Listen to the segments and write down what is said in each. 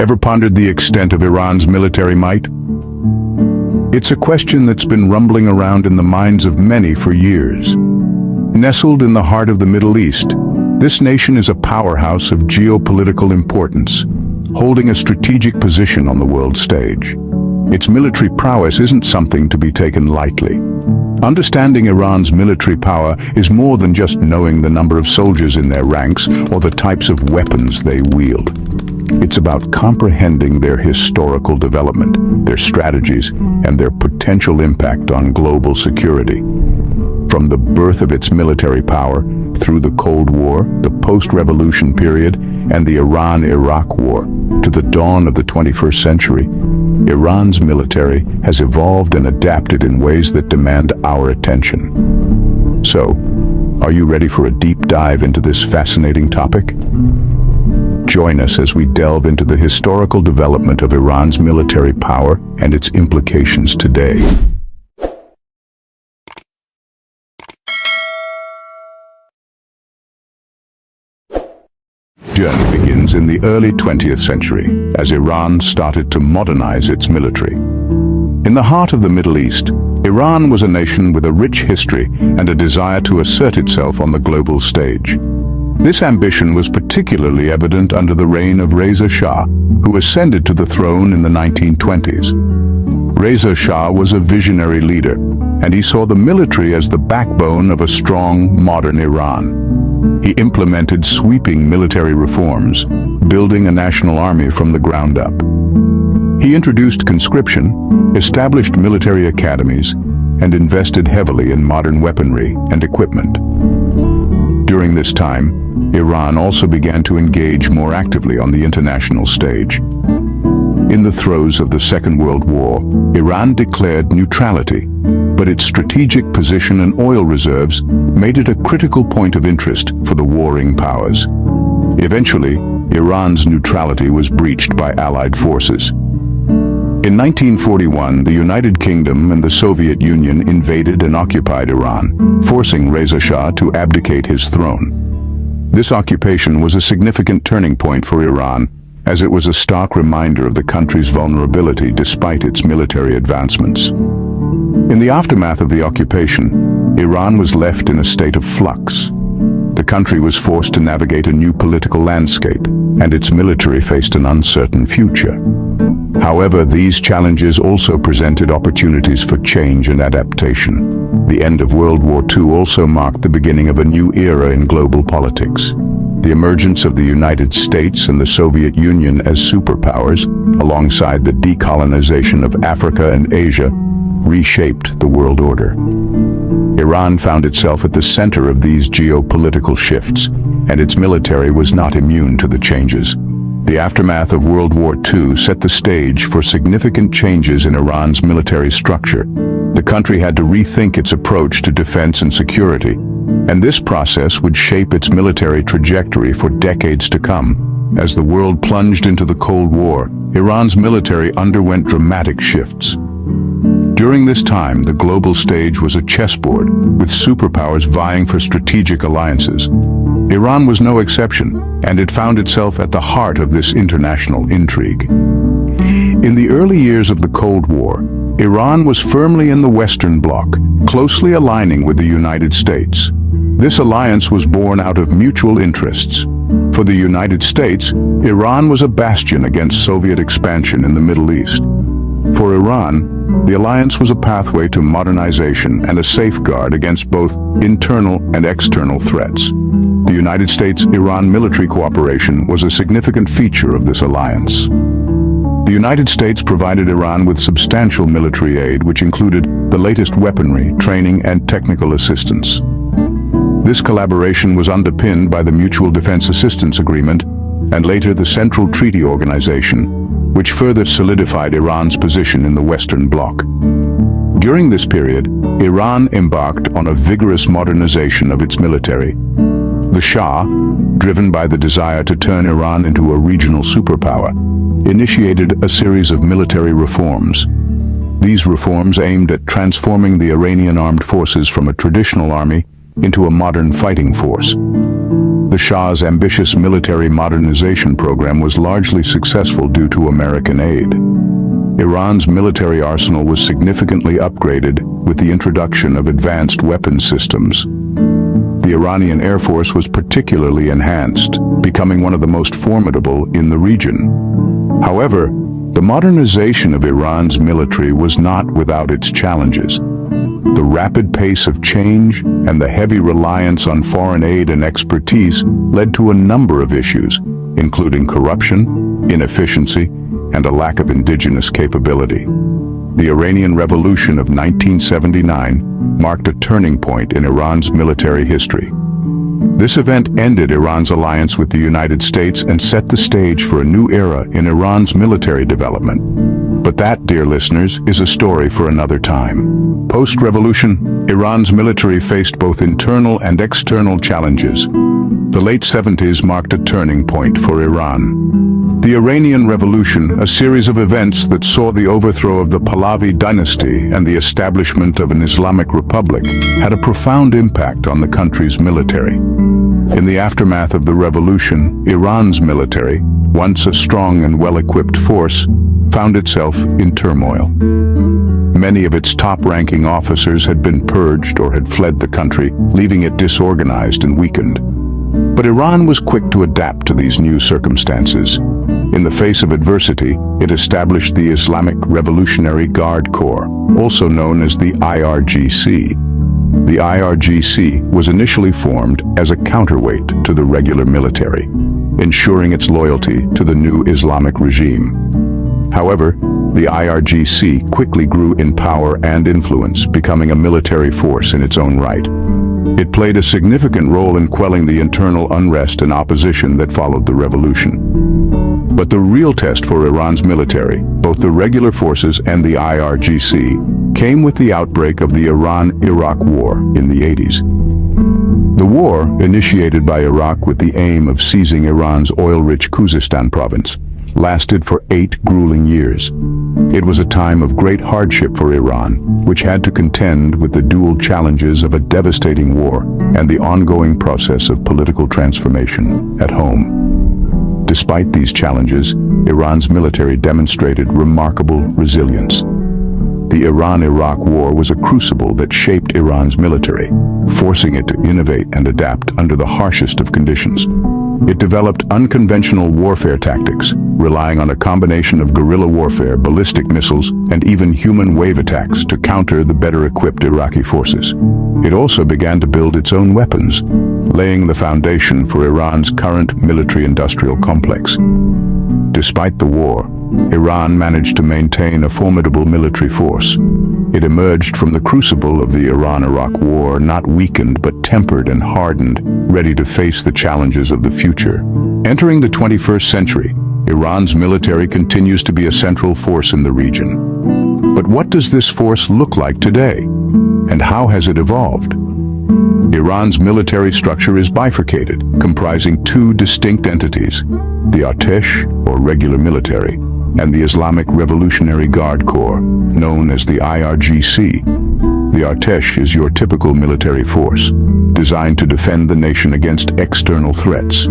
Ever pondered the extent of Iran's military might? It's a question that's been rumbling around in the minds of many for years. Nestled in the heart of the Middle East, this nation is a powerhouse of geopolitical importance, holding a strategic position on the world stage. Its military prowess isn't something to be taken lightly. Understanding Iran's military power is more than just knowing the number of soldiers in their ranks or the types of weapons they wield. It's about comprehending their historical development, their strategies, and their potential impact on global security. From the birth of its military power, through the Cold War, the post-revolution period, and the Iran-Iraq War, to the dawn of the 21st century, Iran's military has evolved and adapted in ways that demand our attention. So, are you ready for a deep dive into this fascinating topic? Join us as we delve into the historical development of Iran's military power and its implications today. Journey begins in the early 20th century as Iran started to modernize its military. In the heart of the Middle East, Iran was a nation with a rich history and a desire to assert itself on the global stage. This ambition was particularly evident under the reign of Reza Shah, who ascended to the throne in the 1920s. Reza Shah was a visionary leader, and he saw the military as the backbone of a strong, modern Iran. He implemented sweeping military reforms, building a national army from the ground up. He introduced conscription, established military academies, and invested heavily in modern weaponry and equipment. During this time, Iran also began to engage more actively on the international stage. In the throes of the Second World War, Iran declared neutrality, but its strategic position and oil reserves made it a critical point of interest for the warring powers. Eventually, Iran's neutrality was breached by Allied forces. In 1941, the United Kingdom and the Soviet Union invaded and occupied Iran, forcing Reza Shah to abdicate his throne. This occupation was a significant turning point for Iran, as it was a stark reminder of the country's vulnerability despite its military advancements. In the aftermath of the occupation, Iran was left in a state of flux. The country was forced to navigate a new political landscape, and its military faced an uncertain future. However, these challenges also presented opportunities for change and adaptation. The end of World War II also marked the beginning of a new era in global politics. The emergence of the United States and the Soviet Union as superpowers, alongside the decolonization of Africa and Asia, reshaped the world order. Iran found itself at the center of these geopolitical shifts, and its military was not immune to the changes. The aftermath of World War II set the stage for significant changes in Iran's military structure. The country had to rethink its approach to defense and security, and this process would shape its military trajectory for decades to come. As the world plunged into the Cold War, Iran's military underwent dramatic shifts. During this time, the global stage was a chessboard, with superpowers vying for strategic alliances. Iran was no exception, and it found itself at the heart of this international intrigue. In the early years of the Cold War, Iran was firmly in the Western Bloc, closely aligning with the United States. This alliance was born out of mutual interests. For the United States, Iran was a bastion against Soviet expansion in the Middle East. For Iran, the alliance was a pathway to modernization and a safeguard against both internal and external threats. The United States-Iran military cooperation was a significant feature of this alliance. The United States provided Iran with substantial military aid, which included the latest weaponry, training, and technical assistance. This collaboration was underpinned by the Mutual Defense Assistance Agreement and later the Central Treaty Organization, which further solidified Iran's position in the Western Bloc. During this period, Iran embarked on a vigorous modernization of its military. The Shah, driven by the desire to turn Iran into a regional superpower, initiated a series of military reforms. These reforms aimed at transforming the Iranian armed forces from a traditional army into a modern fighting force. The Shah's ambitious military modernization program was largely successful due to American aid. Iran's military arsenal was significantly upgraded with the introduction of advanced weapons systems. The Iranian Air Force was particularly enhanced, becoming one of the most formidable in the region. However, the modernization of Iran's military was not without its challenges. The rapid pace of change and the heavy reliance on foreign aid and expertise led to a number of issues, including corruption, inefficiency, and a lack of indigenous capability. The Iranian Revolution of 1979 marked a turning point in Iran's military history. This event ended Iran's alliance with the United States and set the stage for a new era in Iran's military development. But that, dear listeners, is a story for another time. Post-revolution, Iran's military faced both internal and external challenges. The late 70s marked a turning point for Iran. The Iranian Revolution, a series of events that saw the overthrow of the Pahlavi dynasty and the establishment of an Islamic republic, had a profound impact on the country's military. In the aftermath of the revolution, Iran's military, once a strong and well-equipped force, found itself in turmoil. Many of its top-ranking officers had been purged or had fled the country, leaving it disorganized and weakened. But Iran was quick to adapt to these new circumstances. In the face of adversity, it established the Islamic Revolutionary Guard Corps, also known as the IRGC. The IRGC was initially formed as a counterweight to the regular military, ensuring its loyalty to the new Islamic regime. However, the IRGC quickly grew in power and influence, becoming a military force in its own right. It played a significant role in quelling the internal unrest and opposition that followed the revolution. But the real test for Iran's military, both the regular forces and the IRGC, came with the outbreak of the Iran-Iraq War in the 80s. The war, initiated by Iraq with the aim of seizing Iran's oil-rich Khuzestan province, lasted for 8 grueling years. It was a time of great hardship for Iran, which had to contend with the dual challenges of a devastating war and the ongoing process of political transformation at home. Despite these challenges, Iran's military demonstrated remarkable resilience. The Iran-Iraq War was a crucible that shaped Iran's military, forcing it to innovate and adapt under the harshest of conditions. It developed unconventional warfare tactics, relying on a combination of guerrilla warfare, ballistic missiles, and even human wave attacks to counter the better-equipped Iraqi forces. It also began to build its own weapons, laying the foundation for Iran's current military-industrial complex. Despite the war, Iran managed to maintain a formidable military force. It emerged from the crucible of the Iran-Iraq War not weakened but tempered and hardened, ready to face the challenges of the future. Entering the 21st century, Iran's military continues to be a central force in the region. But what does this force look like today? And how has it evolved? Iran's military structure is bifurcated, comprising 2 distinct entities: the Artesh, or regular military, and the Islamic Revolutionary Guard Corps, known as the IRGC. The Artesh is your typical military force, designed to defend the nation against external threats.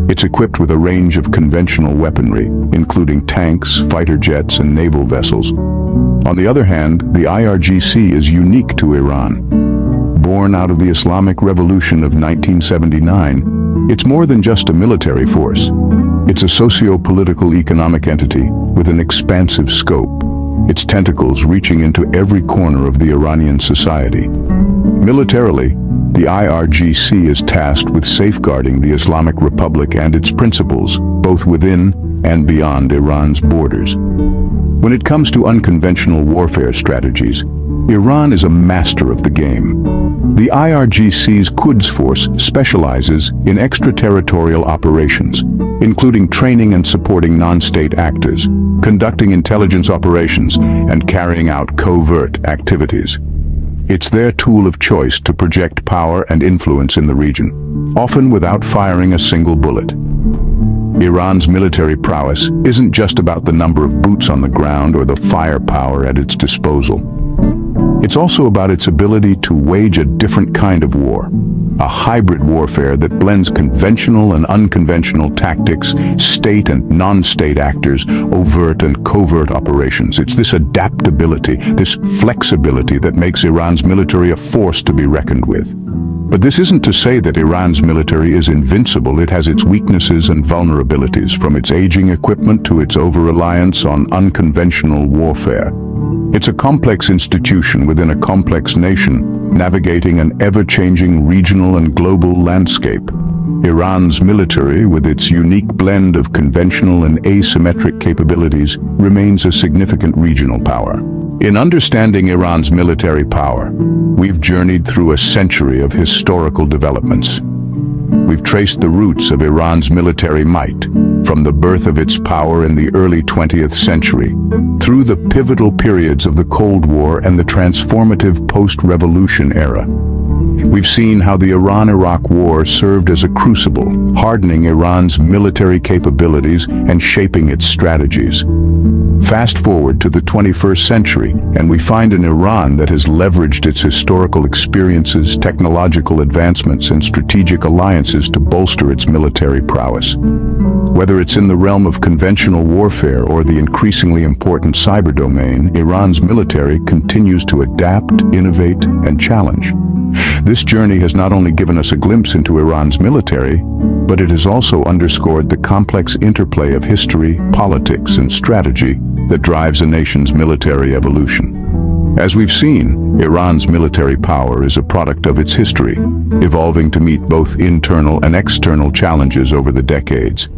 It's equipped with a range of conventional weaponry, including tanks, fighter jets, and naval vessels. On the other hand, the IRGC is unique to Iran. Born out of the Islamic Revolution of 1979, it's more than just a military force. It's a socio-political economic entity with an expansive scope, its tentacles reaching into every corner of the Iranian society. Militarily, the IRGC is tasked with safeguarding the Islamic Republic and its principles, both within and beyond Iran's borders. When it comes to unconventional warfare strategies, Iran is a master of the game. The IRGC's Quds Force specializes in extraterritorial operations, including training and supporting non-state actors, conducting intelligence operations, and carrying out covert activities. It's their tool of choice to project power and influence in the region, often without firing a single bullet. Iran's military prowess isn't just about the number of boots on the ground or the firepower at its disposal. It's also about its ability to wage a different kind of war, a hybrid warfare that blends conventional and unconventional tactics, state and non-state actors, overt and covert operations. It's this adaptability, this flexibility that makes Iran's military a force to be reckoned with. But this isn't to say that Iran's military is invincible. It has its weaknesses and vulnerabilities, from its aging equipment to its over-reliance on unconventional warfare. It's a complex institution within a complex nation, navigating an ever-changing regional and global landscape. Iran's military, with its unique blend of conventional and asymmetric capabilities, remains a significant regional power. In understanding Iran's military power, we've journeyed through a century of historical developments. We've traced the roots of Iran's military might, from the birth of its power in the early 20th century, through the pivotal periods of the Cold War and the transformative post-revolution era. We've seen how the Iran-Iraq War served as a crucible, hardening Iran's military capabilities and shaping its strategies. Fast forward to the 21st century, and we find an Iran that has leveraged its historical experiences, technological advancements, and strategic alliances to bolster its military prowess. Whether it's in the realm of conventional warfare or the increasingly important cyber domain, Iran's military continues to adapt, innovate, and challenge. This journey has not only given us a glimpse into Iran's military, but it has also underscored the complex interplay of history, politics, and strategy that drives a nation's military evolution. As we've seen, Iran's military power is a product of its history, evolving to meet both internal and external challenges over the decades.